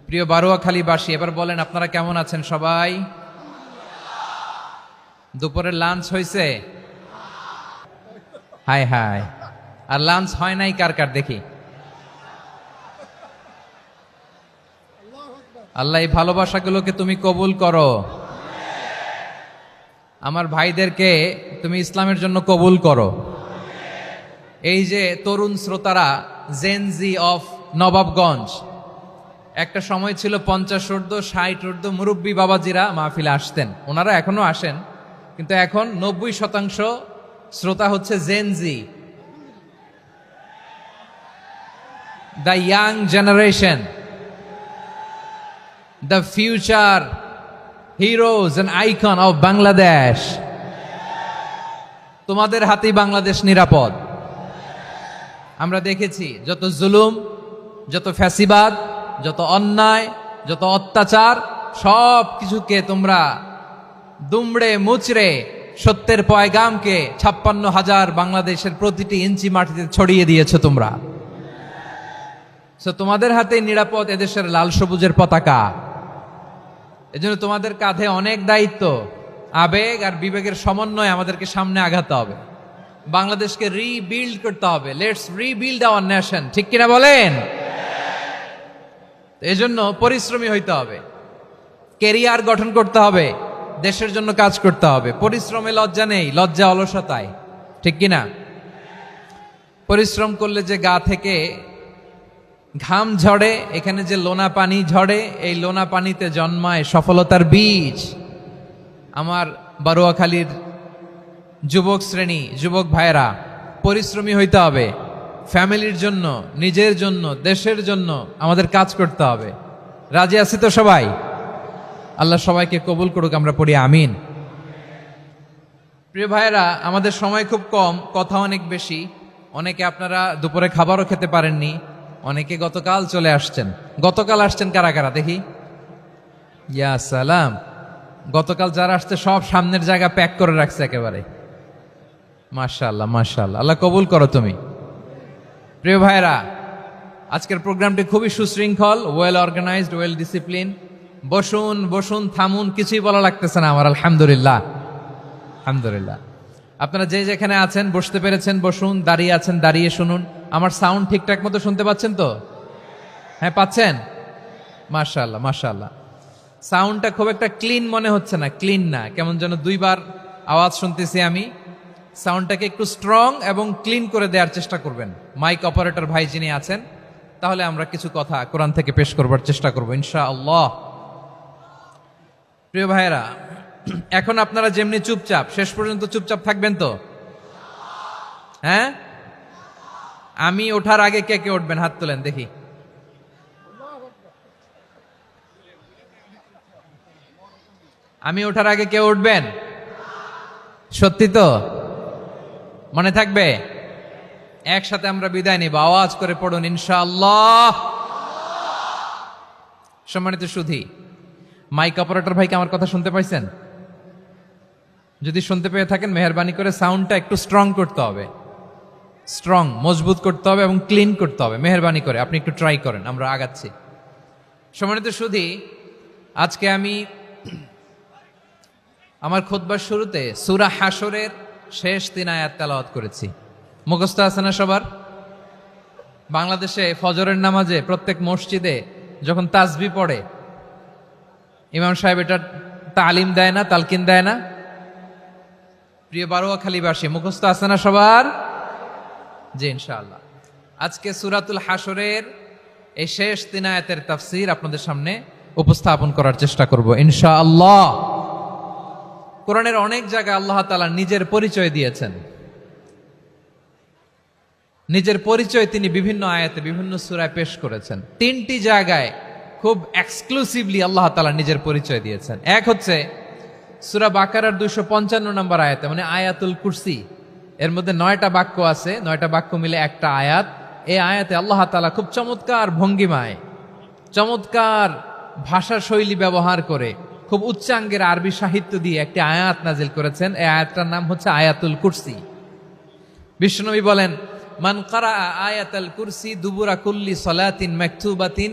প্রিয় বারুয়াখালীবাসী, এবার বলেন আপনারা কেমন আছেন সবাই? দুপুরের লাঞ্চ হয়েছে? হাই হাই, আর লাঞ্চ হয় নাই কার কার দেখি? আল্লাহ এই ভালোবাসাগুলোকে তুমি কবুল করো। আমার ভাইদেরকে তুমি ইসলামের জন্য কবুল করো। এই যে তরুণ শ্রোতারা, জেনজি অফ নবাবগঞ্জ, একটা সময় ছিল 50 ঊর্ধ্ব 60 ঊর্ধ্ব মুরব্বী বাবাজিরা মাহফিলে আসতেন, ওনারা এখনো আসেন, কিন্তু এখন 90% শ্রোতা হচ্ছে Gen Z, the young generation, the future heroes and icon of Bangladesh. তোমাদের হাতেই বাংলাদেশ নিরাপদ। আমরা দেখেছি যত জুলুম, যত ফ্যাসিবাদ, যত অন্যায়, যত অত্যাচার, সব কিছুকে তোমরা দুমড়ে মুচড়ে সত্যের পয়গামকে 56,000 বাংলাদেশের প্রতিটি ইঞ্চি মাটিতে ছড়িয়ে দিয়েছো তোমরা। তোমাদের হাতে নিরাপদ এদেশের লাল সবুজের পতাকা। এজন্য তোমাদের কাঁধে অনেক দায়িত্ব। আবেগ আর বিবেকের সমন্বয়ে আমাদেরকে সামনে আগাতে হবে, বাংলাদেশকে রিবিল্ড করতে হবে। লেটস রিবিল্ড আওয়ার নেশন, ঠিক কিনা বলেন? এজন্য পরিশ্রমী হইতে হবে, কেরিয়ার গঠন করতে হবে, দেশের জন্য কাজ করতে হবে। পরিশ্রমে লজ্জা নেই, লজ্জা অলসতায়, ঠিক কিনা? পরিশ্রম করলে যে গা থেকে ঘাম ঝরে, এখানে যে লোনা পানি ঝরে, এই লোনা পানিতে জন্মায় সফলতার বীজ। আমার বারুয়াখালীর যুবক শ্রেণী, যুবক ভাইয়েরা, পরিশ্রমী হইতে হবে। ফ্যামিলির জন্য, নিজের জন্য, দেশের জন্য আমাদের কাজ করতে হবে। রাজি আছি তো সবাই? আল্লাহ সবাইকে কবুল করুক, আমরা পড়ি আমিন। প্রিয় ভাইয়েরা, আমাদের সময় খুব কম, কথা অনেক বেশি। অনেকে আপনারা দুপুরে খাবারও খেতে পারেননি, অনেকে গতকাল চলে আসছেন। গতকাল আসছেন কারা কারা দেখি? ইয়া সালাম। গতকাল যারা আসছে সব সামনের জায়গা প্যাক করে রাখছে একেবারে। মাশাআল্লাহ, মাশাআল্লাহ, আল্লাহ কবুল করো তুমি। প্রিয় ভাইরা, আজকের প্রোগ্রামটি খুবই সুশৃঙ্খল, ওয়েল অর্গানাইজড, ওয়েল ডিসিপ্লিন। বসুন বসুন, থামুন, কিছুই বলা লাগতেছে না আমার। আলহামদুলিল্লাহ, আলহামদুলিল্লাহ। আপনারা যে যেখানে আছেন বসতে পেরেছেন বসুন, দাঁড়িয়ে আছেন দাঁড়িয়ে শুনুন। আমার সাউন্ড ঠিকঠাক মতো শুনতে পাচ্ছেন তো? হ্যাঁ, পাচ্ছেন? মাশাআল্লাহ, মাশাআল্লাহ। সাউন্ডটা খুব একটা ক্লিন মনে হচ্ছে না, ক্লিন না, কেমন যেন দুইবার আওয়াজ শুনতেছি আমি। সাউন্ডটাকে একটু স্ট্রং এবং ক্লিন করে দেওয়ার চেষ্টা করবেন মাইক অপারেটর ভাই যিনি আছেন। তাহলে আমরা কিছু কথা কোরআন থেকে পেশ করবার চেষ্টা করবো ইনশাআল্লাহ। প্রিয় ভাইয়েরা, এখন আপনারা যেমনি চুপচাপ, শেষ পর্যন্ত চুপচাপ থাকবেন তো? হ্যাঁ, আমি ওঠার আগে কে কে উঠবেন? হাত তোলেন দেখি। আমি ওঠার আগে কেউ উঠবেন? সত্যি তো? মনে থাকবে? একসাথে আমরা বিদায় নিব, আওয়াজ করে পড়ুন ইনশাআল্লাহ। সম্মানিত সুধী, মাইক অপারেটর ভাইকে আমার কথা শুনতে পাইছেন? যদি শুনতে পেয়ে থাকেন, মেহেরবানি করে সাউন্ডটা একটু স্ট্রং করতে হবে, স্ট্রং, মজবুত করতে হবে এবং ক্লিন করতে হবে। মেহেরবানি করে আপনি একটু ট্রাই করেন, আমরা আগাচ্ছি। সম্মানিত সুধী, আজকে আমি আমার খুতবার শুরুতে সূরা হাশরের শেষ 3 আয়াত তেলাওয়াত করেছি। মুখস্থ আছে না সবার? বাংলাদেশে ফজরের নামাজে প্রত্যেক মসজিদে যখন তাসবিহ পড়ে, ইমাম সাহেব এটা তালিম দেয় না, তালকিন দেয় না? প্রিয় বারুয়াখালীবাসী, মুখস্থ আছে না সবার? জি, ইনশাআল্লাহ। আজকে সূরাতুল হাশরের এই শেষ 3 আয়াতের তাফসীর আপনাদের সামনে উপস্থাপন করার চেষ্টা করব ইনশাআল্লাহ। কোরআনের অনেক জায়গায় আল্লাহ তাআলা নিজের পরিচয় দিয়েছেন। নিজের পরিচয় তিনি বিভিন্ন আয়াতে, বিভিন্ন সূরায় পেশ করেছেন। 3টি জায়গায় খুব এক্সক্লুসিভলি আল্লাহ তাআলা নিজের পরিচয় দিয়েছেন। এক হচ্ছে সূরা বাকারার 255 নম্বর আয়াতে, মানে আয়াতুল কুরসি। এর মধ্যে 9টা বাক্য আছে, 9টা বাক্য মিলে একটা আয়াত। এই আয়াতে আল্লাহ তাআলা খুব চমৎকার ভঙ্গিমায়, চমৎকার ভাষা শৈলী ব্যবহার করে, খুব উচ্চাঙ্গের আরবি সাহিত্য দিয়ে একটি আয়াত নাজিল করেছেন। এই আয়াতটার নাম হচ্ছে আয়াতুল কুরসি। বিশ্বনবী বলেন, মান কারা আয়াতুল কুরসি দুবুরা কুল্লি সালাতিন মাকতুবাতিন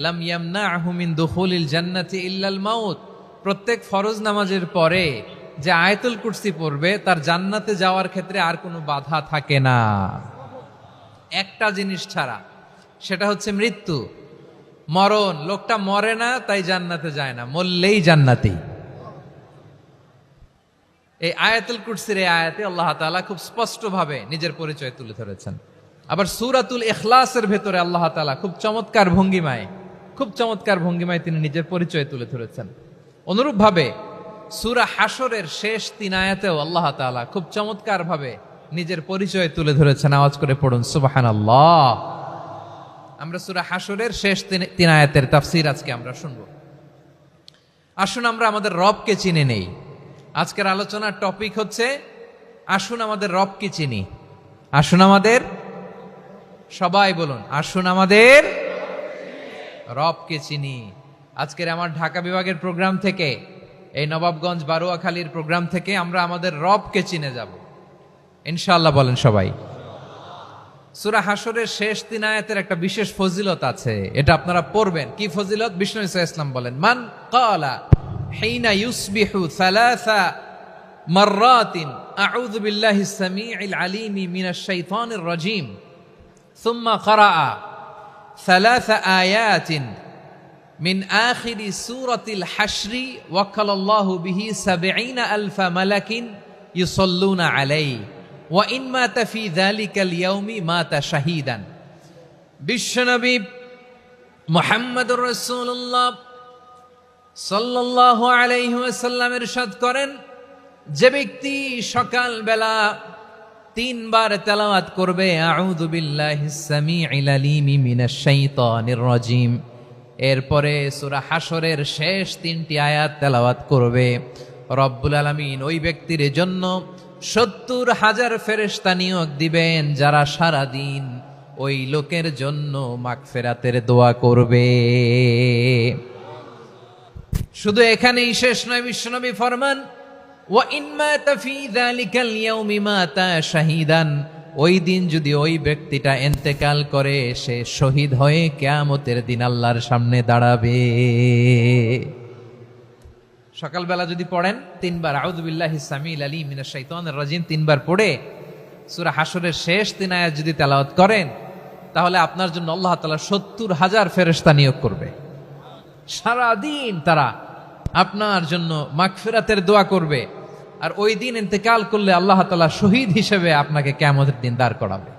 লাম ইয়ামনাহু মিন দুখুলিল জান্নাতি ইল্লাল মাউত। প্রত্যেক ফরজ নামাজের পরে যে আয়াতুল কুরসি পড়বে তার জান্নাতে যাওয়ার ক্ষেত্রে আর কোনো বাধা থাকে না, একটা জিনিস ছাড়া, সেটা হচ্ছে মৃত্যু, মরণ। লোকটা মরে না তাই জান্নাতে যায় না, মরলেই জান্নাতি। এই আয়াতুল কুরসির এই আয়াতে আল্লাহ তাআলা খুব স্পষ্টভাবে নিজের পরিচয় তুলে ধরেছেন। আবার সূরাতুল ইখলাসের ভেতরে আল্লাহ তাআলা খুব চমৎকার ভঙ্গিমায় তিনি নিজের পরিচয় তুলে ধরেছেন। অনুরূপভাবে সূরা হাশরের শেষ 3 আয়াতেও আল্লাহ তাআলা খুব চমৎকার ভাবে নিজের পরিচয় তুলে ধরেছেন। আওয়াজ করে পড়ুন সুবহানাল্লাহ। আমরা সূরা হাশরের শেষ 3 আয়াতের তাফসীর আজকে আমরা শুনব। আসুন আমরা আমাদের রবকে চিনে নেই। আজকের আলোচনার টপিক হচ্ছে আসুন আমাদের রবকে চিনি। আসুন আমাদের, সবাই বলুন, আসুন আমাদের রবকে চিনি। আজকের আমার ঢাকা বিভাগের প্রোগ্রাম থেকে, এই নবাবগঞ্জ বারুয়াখালীর প্রোগ্রাম থেকে আমরা আমাদের রবকে চিনে যাব ইনশাআল্লাহ। বলেন সবাই। সূরা হাশরের শেষ 3 আয়াতের একটা বিশেষ ফজিলত আছে, এটা আপনারা পড়বেন। কি ফজিলত? বিষ্ণু ইসা ইসলাম বলেন, মান ক্বালা হিনা ইউসবিহু সালাসা মাররাতিন আউযু বিল্লাহিস সামিউল আলিম মিনাশ শাইতানির রাজীম সুম্মা ক্বারাআ সালাসা আয়াতিন মিন আখিরি সূরাতিল হাশরি ওয়াক্কালাল্লাহু বিহি ৭০,০০০ মালাকিন ইউসাল্লুনা আলাইহি ওয়া ইন মাতা ফি যালিকাল ইয়াউমি মাতা শাহীদান। বিশ্বনবী মুহাম্মদুর রাসূলুল্লাহ সাল্লাল্লাহু আলাইহি ওয়াসাল্লাম ইরশাদ করেন, যে ব্যক্তি সকাল বেলা 3 বার তেলাওয়াত করবে আউযু বিল্লাহিস সামিউল আলিম মিনাশ শাইতানির রাজীম, এরপরে সূরা হাশরের শেষ 3টি আয়াত তেলাওয়াত করবে, রব্বুল আলামিন ওই ব্যক্তির জন্য ৭০,০০০ ফেরেশতা নিয়োগ দিবেন যারা সারা দিন ওই লোকের জন্য মাগফিরাতের দোয়া করবে। শুধু এখানেই শেষ নয়, বিশ্বনবী ফরমান, ওয়া ইন মাতা ফি যালিকাল ইয়াউমি মাতা শাহীদান, ওই দিন যদি ওই ব্যক্তিটা ইন্তেকাল করে সে শহীদ হয়ে কিয়ামতের দিন আল্লাহর সামনে দাঁড়াবে। সকালবেলা যদি পড়েন 3 বার আউযু বিল্লাহিস সামিউল আলিম মিনাশ শাইতানির রাজীম 3 বার পড়ে সূরা হাশরের শেষ 3 আয়াত যদি তেলাওয়াত করেন, তাহলে আপনার জন্য আল্লাহ তাআলা ৭০,০০০ ফেরেশতা নিয়োগ করবে। সারা দিন তারা আপনার জন্য মাগফিরাতের দোয়া করবে, আর ওই দিন ইন্তেকাল করলে আল্লাহ তাআলা শহীদ হিসেবে আপনাকে কিয়ামতের দিন দাঁড় করাবে।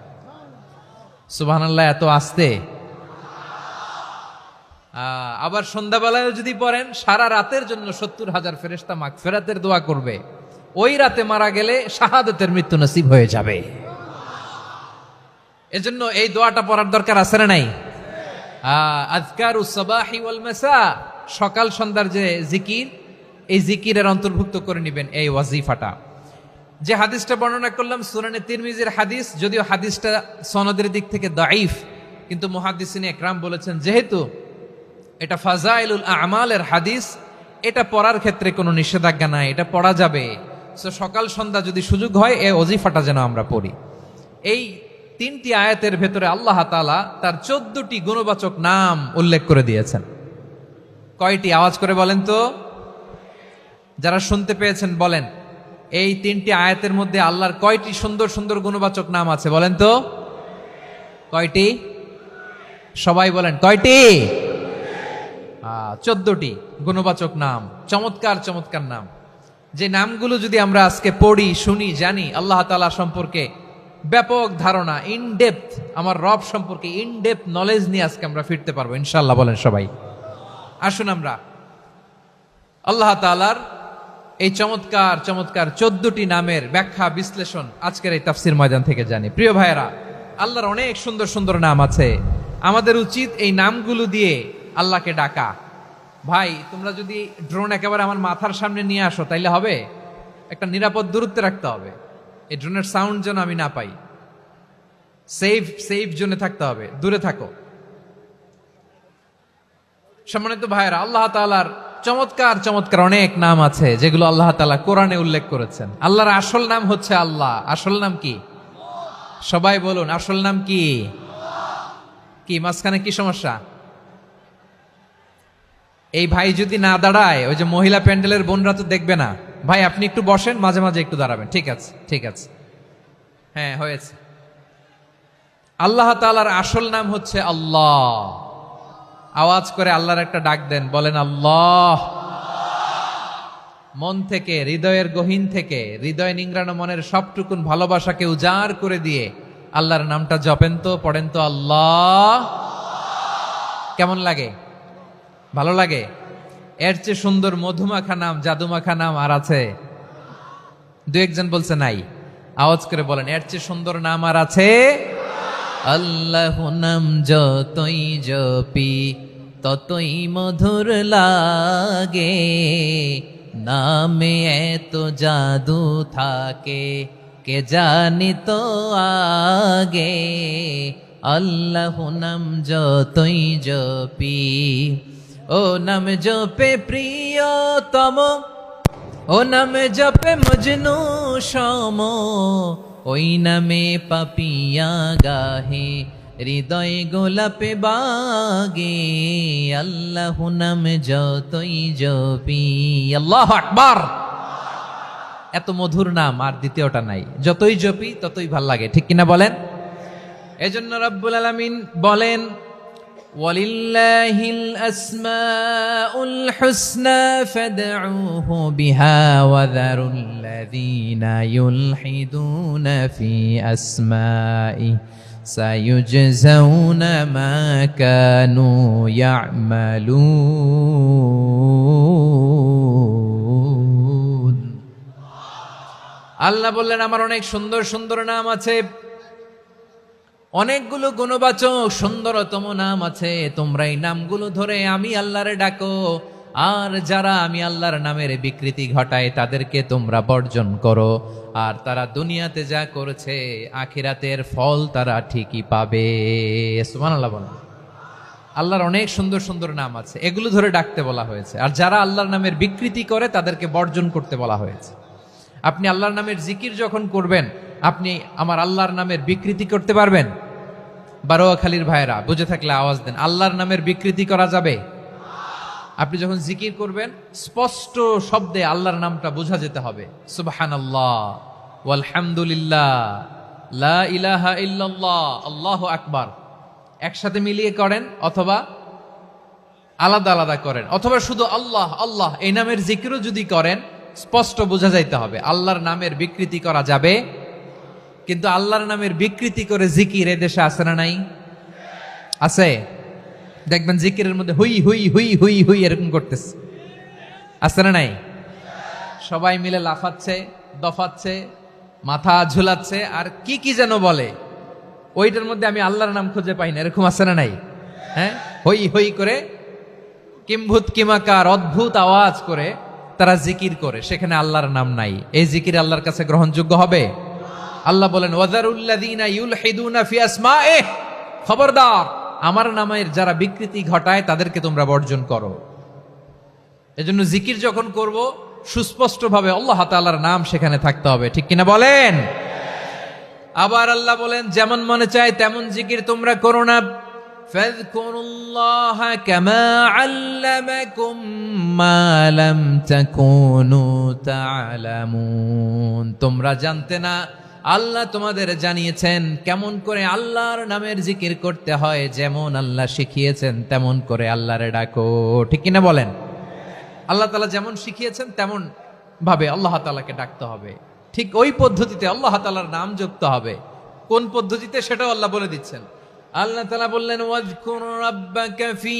সুবহানাল্লাহ। এত আস্তে। আবার সন্ধ্যাবেলায় যদি পড়েন, সারা রাতের জন্য ৭০,০০০ ফেরেশতা মাগফিরাতের দোয়া করবে। ওই রাতে মারা গেলে শাহাদাতের মৃত্যু নসিব হয়ে যাবে। এজন্য এই দোয়াটা পড়ার দরকার আছে না নাই? আযকারুস সাবাহি ওয়াল মাসা, সকাল সন্ধ্যার যে জিকির, এই জিকিরের অন্তর্ভুক্ত করে নেবেন এই ওয়াজিফাটা। যে হাদিসটা বর্ণনা করলাম সুনানে তিরমিজির হাদিস, যদিও হাদিসটা সনদের দিক থেকে দাঈফ, কিন্তু মুহাদ্দিসিনে একরাম বলেছেন যেহেতু এটা ফাজাইলুল আমালের হাদিস, এটা পড়ার ক্ষেত্রে কোনো নিষেধাজ্ঞা নাই, এটা পড়া যাবে। সো সকাল সন্ধ্যা যদি সুযোগ হয় এই ওয়াজিফাটা যেন আমরা পড়ি। এই 3টি আয়াতের ভেতরে আল্লাহ তাআলা তার 14টি গুণবাচক নাম উল্লেখ করে দিয়েছেন। কয়টি? আওয়াজ করে বলেন তো, যারা শুনতে পেয়েছেন বলেন, এই 3টি আয়াতের মধ্যে আল্লাহর কয়টি সুন্দর সুন্দর গুণবাচক নাম আছে বলেন তো? কয়টি? সবাই বলেন কয়টি? 14টি গুণবাচক নাম, চমৎকার চমৎকার নাম। যে নামগুলো যদি আমরা আজকে পড়ি, শুনি, জানি, আল্লাহ তাআলা সম্পর্কে ব্যাপক ধারণা, ইনডেপথ, আমার রব সম্পর্কে ইনডেপথ নলেজ নিয়ে আজকে আমরা ফিরতে পারবো ইনশাআল্লাহ। বলেন সবাই। আসুন আমরা আল্লাহ তাআলার এই চমৎকার চমৎকার 14টি নামের ব্যাখ্যা বিশ্লেষণ আজকের এই তাফসীর ময়দান থেকে জানি। প্রিয় ভাইয়েরা, আল্লাহর অনেক সুন্দর সুন্দর নাম আছে। আমাদের উচিত এই নামগুলো দিয়ে আল্লাহকে ডাকা। ভাই, তোমরা যদি ড্রোন একেবারে আমার মাথার সামনে নিয়ে আসো তাইলে হবে? একটা নিরাপদ দূরত্বে রাখতে হবে, এই ড্রোনের সাউন্ড যেন আমি না পাই। সেফ জোনে থাকতে হবে, দূরে থাকো। সম্মানিত ভাইয়েরা, আল্লাহ তাআলার চমৎকার চমৎকার অনেক নাম আছে যেগুলো আল্লাহ তাআলা কোরআনে উল্লেখ করেছেন। আল্লাহর আসল নাম হচ্ছে আল্লাহ। আসল নাম কি? সবাই বলুন, আসল নাম কি? কি মাঝখানে কি সমস্যা? এই ভাই যদি না দাঁড়ায়, ওই যে মহিলা প্যান্ডেলের বোনরা তো দেখবে না। ভাই আপনি একটু বসেন, মাঝে মাঝে একটু দাঁড়াবেন। ঠিক আছে, ঠিক আছে, হ্যাঁ হয়েছে। আল্লাহ তাআলার আসল নাম হচ্ছে আল্লাহ। আওয়াজ করে আল্লাহর একটা ডাক দেন, বলেন আল্লাহ। মন থেকে, হৃদয়ের গহীন থেকে, হৃদয় নিংড়ানো মনের সবটুকুন ভালোবাসাকে উজাড় করে দিয়ে আল্লাহর নামটা জপেন তো, পড়েন তো আল্লাহ। কেমন লাগে? ভালো লাগে? এর চেয়ে সুন্দর মধুমাখা নাম, জাদুমাখা নাম আর আছে? দু একজন বলছে নাই। আওয়াজ করে বলেন, এর চেয়ে সুন্দর নাম আর আছে? আল্লাহ নাম যতই জপি ততই মধুর লাগে, নামে এত জাদু থাকে কে জানি তো আগে। আল্লাহ নাম যতই জপি, ও নাম জপে প্রিয়তম, ও নামে জপে মজনু সম, ওই নামে পাপিয়া গাহে হৃদয় গোলাপে বাগে। আল্লাহ নাম যতই জপি, আল্লাহু আকবার। এত মধুর নাম আর দ্বিতীয়টা নাই, যতই জপি ততই ভাল লাগে, ঠিক কিনা বলেন? এজন্য রব্বুল আলামিন বলেন, ওয়ালিল্লাহিল আসমাউল হুসনা ফাদউহু বিহা ওয়া যারুল্লাযীনা ইউলহিদুনা ফি আসমাই সায়ুজজাউনা মা কানু ইয়ামালুন। আল্লাহ বললেন, আমার অনেক সুন্দর সুন্দর নাম আছে, অনেকগুলো গুণবাচক সুন্দরতম নাম আছে। তোমরা এই নামগুলো ধরে আমি আল্লাহরে ডাকো, আর যারা আমি আল্লাহর নামের বিকৃতি ঘটায় তাদেরকে তোমরা বর্জন করো। আর তারা দুনিয়াতে যা করেছে আখিরাতের ফল তারা ঠিকই পাবে। সুবহানাল্লাহ বলেন। আল্লাহর অনেক সুন্দর সুন্দর নাম আছে, এগুলো ধরে ডাকতে বলা হয়েছে। আর যারা আল্লাহর নামের বিকৃতি করে তাদেরকে বর্জন করতে বলা হয়েছে। আপনি আল্লাহর নামের জিকির যখন করবেন, আপনি আমার আল্লাহর নামের বিকৃতি করতে পারবেন? বারোয়াখালীর ভাইরা বুঝে থাকলে আওয়াজ দেন, আল্লাহর নামের বিকৃতি করা যাবে? আপনি যখন জিকির করবেন স্পষ্ট শব্দে আল্লাহর নামটা বোঝা যেতে হবে। সুবহানাল্লাহ, ওয়ালহামদুলিল্লাহ, লা ইলাহা ইল্লাল্লাহ, আল্লাহু আকবার। একসাথে মিলিয়ে করেন অথবা আলাদা আলাদা করেন, অথবা শুধু আল্লাহ আল্লাহ এই নামের জিকিরও যদি করেন স্পষ্ট বোঝা যাইতে হবে। আল্লাহর নামের বিকৃতি করা যাবে, কিন্তু আল্লাহর নামের বিকৃতি করে জিকির এদেশে আছে না নাই? আছে। দেখবেন জিকিরের মধ্যে হুই হুই হুই হুই হুই এরকম করতেছে, আছে না নাই? সবাই মিলে লাফাচ্ছে, দফাচ্ছে, মাথা ঝুলাচ্ছে, আর কি কি যেন বলে, ওইটার মধ্যে আমি আল্লাহর নাম খুঁজে পাই না, এরকম আছে না নাই? হ্যাঁ, হই হই করে কিম্ভূত কিমাকার অদ্ভুত আওয়াজ করে তারা জিকির করে, সেখানে আল্লাহর নাম নাই। এই জিকির আল্লাহর কাছে গ্রহণযোগ্য হবে? আল্লাহ বলেন, ওয়াযারুল্লাযীনা ইউলহিদুনা ফি আসমাইহি, খবরদার আমার নামের যারা বিকৃতি ঘটায় তাদেরকে তোমরা বর্জন করো। এজন্য জিকির যখন করব সুস্পষ্টভাবে আল্লাহ তাআলার নাম সেখানে থাকতে হবে, ঠিক কিনা বলেন? আবার আল্লাহ বলেন, যেমন মনে চায় তেমন জিকির তোমরা করো না। ফাযকুরুল্লাহা কামা আল্লামাকুম মা লাম তাকুনু তা'লামুন। তোমরা জানতে না, আল্লাহ তোমাদের জানিয়েছেন কেমন করে আল্লাহর নামের জিকির করতে হয়। যেমন আল্লাহ শিখিয়েছেন তেমন করে আল্লাহরে ডাকো, ঠিক কিনা বলেন? আল্লাহ তাআলা যেমন শিখিয়েছেন তেমন ভাবে আল্লাহ তাআলাকে ডাকতে হবে, ঠিক ওই পদ্ধতিতে আল্লাহ তাআলার নাম জপতে হবে। কোন পদ্ধতিতে সেটাও আল্লাহ বলে দিচ্ছেন। আল্লাহ তাআলা বললেন, ওয়াজকুর রাব্বাকা ফি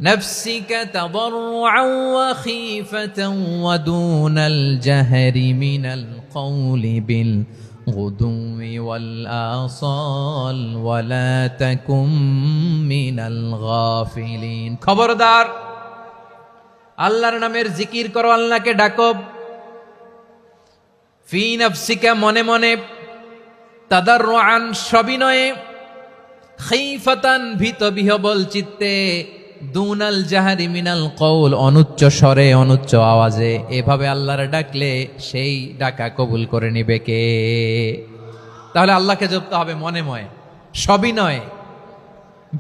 নাফসিকা তাদাররুআন ওয়া খীফাতান ওয়া দুনাল জাহরি মিনাল কওলি বিল গুদুই ওয়াল আসাল ওয়া লা তাকুম মিনাল গাফিলিন। খবরদার আল্লাহর নামের জিকির করো, আল্লাহকে ডাকো। ফি নাফসিকা মনে মনে, তাদাররুআন সবিনয়ে, খীফাতান ভীত বিহবল চিত্তে, দুনাল জাহারি মিনাল কওল অনুচ্চ স্বরে অনুচ্চ আওয়াজে। এভাবে আল্লাহর ডাকলে সেই ডাকা কবুল করে নিবে কে? তাহলে আল্লাহকে জপতে হবে মনে মনে, সবিনয়ে,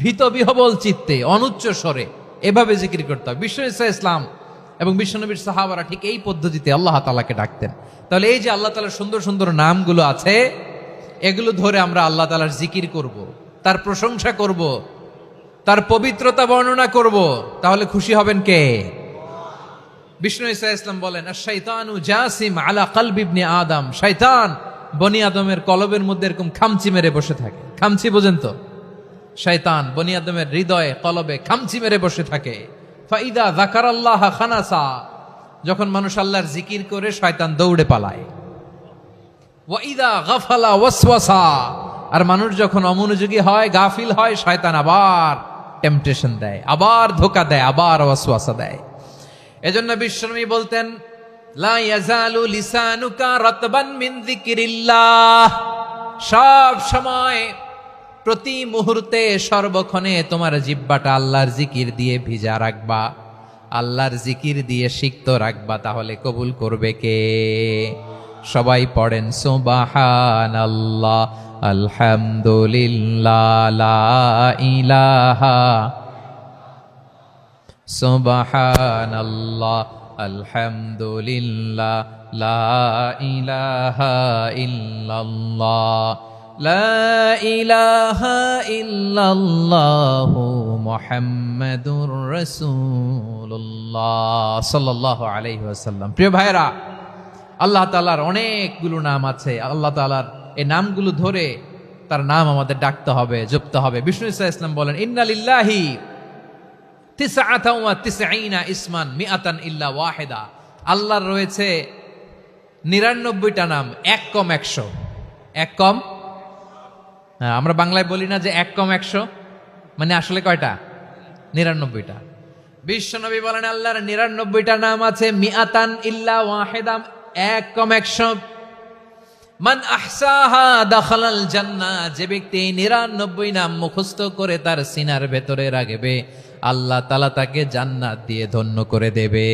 ভীত বিহবল চিত্তে, অনুচ্চ স্বরে। এভাবে জিকির করতে হবে। বিশ্ব ইসলাম এবং বিশ্বনবীর সাহাবারা ঠিক এই পদ্ধতিতে আল্লাহ তাআলাকে ডাকতেন। তাহলে এই যে আল্লাহ তাআলার সুন্দর সুন্দর নামগুলো আছে, এগুলো ধরে আমরা আল্লাহ তাআলার জিকির করব, তার প্রশংসা করব, তার পবিত্রতা বর্ণনা করব, তাহলে খুশি হবেন কে? বিষ্ণু ঈসা ইসলাম বলেন, আশ-শাইতানু জাসিম আলা কলবি ইবনে আদম, শয়তান বনি আদমের কলবের মধ্যে এরকম খামচি মেরে বসে থাকে। খামচি বোঝেন তো? শয়তান বনি আদমের হৃদয়ে কলবে খামচি মেরে বসে থাকে। ফাইদা যাকারাল্লাহ খানাসা, যখন মানুষ আল্লাহর জিকির করে শয়তান দৌড়ে পালায়। ওয়াইদা গাফালা ওয়াসওয়াসা, আর মানুষ যখন অমনোযোগী হয়, গাফিল হয়, শয়তান আবার টেম্পটেশন দেয়, আবার ধোঁকা দেয়, আবার ওয়াসওয়াসা দেয়। এজন্য বিশ্বনবী বলতেন, লা ইয়াজালু লিসানুকা রাতবান মিন যিকরিল্লাহ, সব সময় প্রতি মুহূর্তে সর্বক্ষণে তোমার জিহ্বাটা আল্লাহর জিকির দিয়ে ভিজা রাখবা, আল্লাহর জিকির দিয়ে সিক্ত রাখবা, তাহলে কবুল করবে কে? সবাই পড়েন সুবহানাল্লাহ, আলহামদুলিল্লাহ, লা ইলাহা, সুবহানাল্লাহ, আলহামদুলিল্লাহ, লা ইলাহা ইল্লাল্লাহ, লা ইলাহা ইল্লাল্লাহু মুহাম্মাদুর রাসূলুল্লাহ সাল্লাল্লাহু আলাইহি ওয়াসাল্লাম। প্রিয় ভাইরা, আল্লাহ তাআলার অনেকগুলো নাম আছে। আল্লাহ তাআলার এই নামগুলো ধরে তার নাম আমাদের ডাকতে হবে, জপতে হবে। বিষ্ণু ঈসা ইসলাম বলেন, ইন্না লিল্লাহি 99 ইসমান মিআতান ইল্লা ওয়াহিদা, আল্লাহর রয়েছে 99টা নাম, এক কম 100। এক কম, আমরা বাংলায় বলি না যে এক কম 100, মানে আসলে কয়টা? 99টা। বিশ্বনবী বলেন আল্লাহর 99টা নাম আছে, মিআতান ইল্লা ওয়াহিদা, এক কম 100। মান আহসাহা দাখালাল জান্নাহ, যে ব্যক্তি 99 নাম মুখস্থ করে তার সিনার ভেতরে রাখবে, আল্লাহ তাআলা তাকে জান্নাত দিয়ে ধন্য করে দেবে।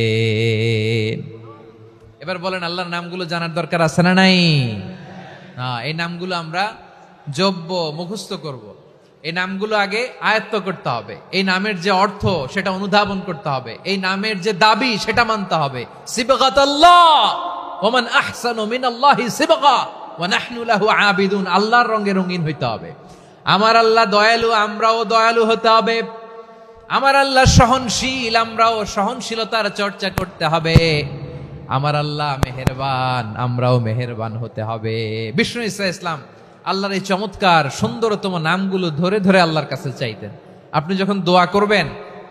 এবার বলেন, আল্লাহর নামগুলো জানার দরকার আছে না নাই? এই নামগুলো আমরা জপব, মুখস্থ করব। এই নামগুলো আগে আয়ত্ত করতে হবে। এই নামের যে অর্থ সেটা অনুধাবন করতে হবে। এই নামের যে দাবি সেটা মানতে হবে। সিবগাতাল্লাহ ওয়া মান আহসানু মিনাল্লাহি সিবগা ওয়া নাহনু লাহু আবিদুন, আল্লাহর রঙে রঙিন হইতে হবে। আমার আল্লাহ দয়ালু, আমরাও দয়ালু হতে হবে। আমার আল্লাহ সহনশীল, আমরাও সহনশীলতার চর্চা করতে হবে। আমার আল্লাহ মেহেরবান, আমরাও মেহেরবান হতে হবে। বিষ্ণু ঈসা ইসলাম আল্লাহর এই চমৎকার সুন্দরতম নামগুলো ধরে ধরে আল্লাহর কাছে চাইতেন। আপনি যখন দোয়া করবেন,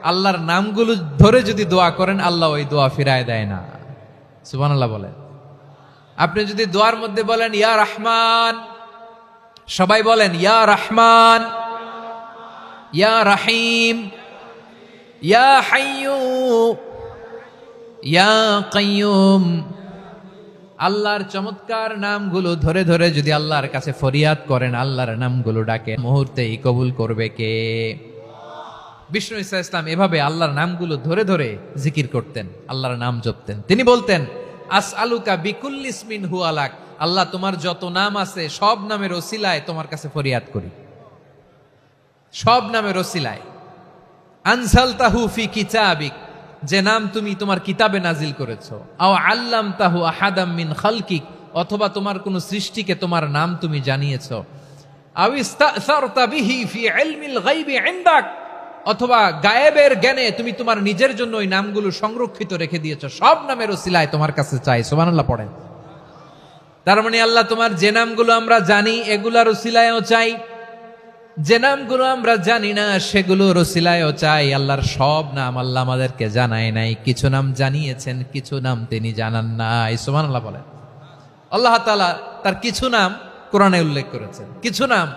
আল্লাহর নামগুলো ধরে যদি দোয়া করেন, আল্লাহ ওই দোয়া ফিরায় দেয় না। সুবহানাল্লাহ বলেন। আপনি যদি দোয়ার মধ্যে বলেন ইয়া রহমান, সবাই বলেন ইয়া রহমান, ইয়া রহিম, ইয়া হাইয়্যু, ইয়া কাইয়্যুম, আল্লাহর চমৎকার নামগুলো ধরে ধরে যদি আল্লাহর কাছে ফরিয়াদ করেন, আল্লাহর নামগুলো ডাকেন, মুহূর্তেই কবুল করবে কে? বিষ্ণু ঈসা ইসলাম এভাবে আল্লাহর নামগুলো ধরে ধরে জিকির করতেন, আল্লাহর নাম জপতেন। তিনি বলতেন, আসআলুকা বিকুল্লি ইসমিন হুয়া লাক, আল্লাহ তোমার যত নাম আছে সব নামের ওসিলায় তোমার কাছে ফরিয়াদ করি, সব নামের ওসিলায়। আনসালতাহু ফি কিতাবিক, যে নাম তুমি তোমার কিতাবে নাজিল করেছো। আও আল্লামতাহু আহাদাম মিন খালকিক, অথবা তোমার কোন সৃষ্টিকে তোমার নাম তুমি জানিয়েছো। আও ইস্তাসারতা বিহি ফি ইলমিল গায়বি ইনদাক, অথবা গায়েবের জ্ঞানে তুমি তোমার নিজের জন্য ওই নামগুলো সংরক্ষিত রেখে দিয়েছো। সব নামের ওসিলায় তোমার কাছে চাই। সুবহানাল্লাহ পড়েন। তার মানে আল্লাহ তোমার যে নামগুলো আমরা জানি এগুলার ওসিলায়ও চাই, যে নামগুলো আমরা জানি না সেগুলোর ওসিলায়ও চাই। আল্লাহর সব নাম আল্লাহ আমাদেরকে জানায় নাই, কিছু নাম জানিয়েছেন, কিছু নাম তিনি জানান নাই। সুবহানাল্লাহ বলেন। আল্লাহ তাআলা তার কিছু নাম কোরআনে উল্লেখ করেছেন, কিছু নাম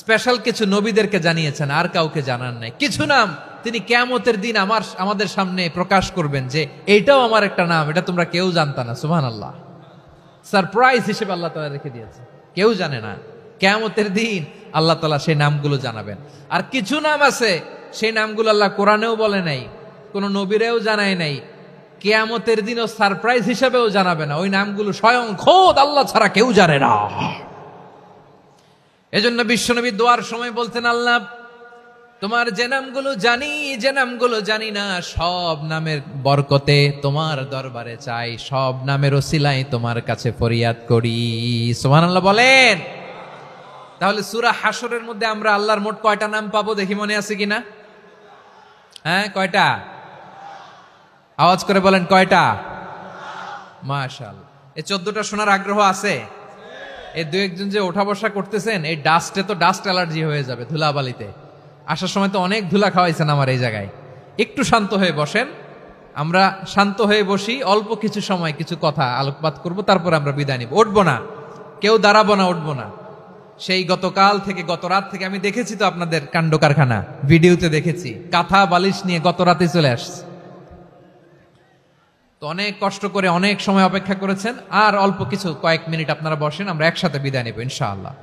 স্পেশাল কিছু নবীদেরকে জানিয়েছেন, আর কাউকে জানান নাই। কিছু নাম তিনি কিয়ামতের দিন আমাদের সামনে প্রকাশ করবেন যে এইটাও আমার একটা নাম, এটা তোমরা কেউ জানতা না। সুবহানাল্লাহ, সারপ্রাইজ হিসেবে আল্লাহ তাআলা রেখে দিয়েছে, কেউ জানে না। কিয়ামতের দিন আল্লাহ তাআলা সেই নামগুলো জানাবেন। আর কিছু নাম আছে সেই নামগুলো আল্লাহ কোরআনেও বলে নাই, কোন নবীরেও জানায় নাই, কিয়ামতের দিনও সারপ্রাইজ হিসেবেও জানাবে না। ওই নামগুলো স্বয়ং খোদ আল্লাহ ছাড়া কেউ জানে না। এজন্য বিশ্বনবী দোয়ার সময় বলতেন, আল্লাহ তোমার যে নামগুলো জানি, যে নামগুলো জানি না, সব নামের বরকতে তোমার দরবারে চাই, সব নামের ওসিলায় তোমার কাছে ফরিয়াদ করি। সুবহানাল্লাহ বলেন। তাহলে সূরা হাশরের মধ্যে আমরা আল্লাহর মোট কয়টা নাম পাবো দেখি, মনে আছে কিনা? হ্যাঁ, কয়টা? আওয়াজ করে বলেন, কয়টা? মাশাআল্লাহ। এই 14টা শোনার আগ্রহ আছে? এই দু একজন যে ওঠা বসা করতেছেন, এই ডাস্টে তো ডাস্ট অ্যালার্জি হয়ে যাবে, ধুলাবালিতে আসার সময় তো অনেক ধুলা খাওয়াইছেন আমার এই জায়গায়। একটু শান্ত হয়ে বসেন, আমরা শান্ত হয়ে বসি, অল্প কিছু সময় কিছু কথা আলোকপাত করব, তারপর আমরা বিদায় নিব। উঠবো না, কেউ দাঁড়াবো না, উঠবো না। সেই গতকাল থেকে, গত রাত থেকে আমি দেখেছি তো আপনাদের কাণ্ড কারখানা, ভিডিওতে দেখেছি, কাঁথা বালিশ নিয়ে গত রাতে চলে আসছে। তো অনেক কষ্ট করে অনেক সময় অপেক্ষা করেছেন, আর অল্প কিছু কয়েক মিনিট আপনারা বসেন, আমরা একসাথে বিদায় নেব ইনশাআল্লাহ।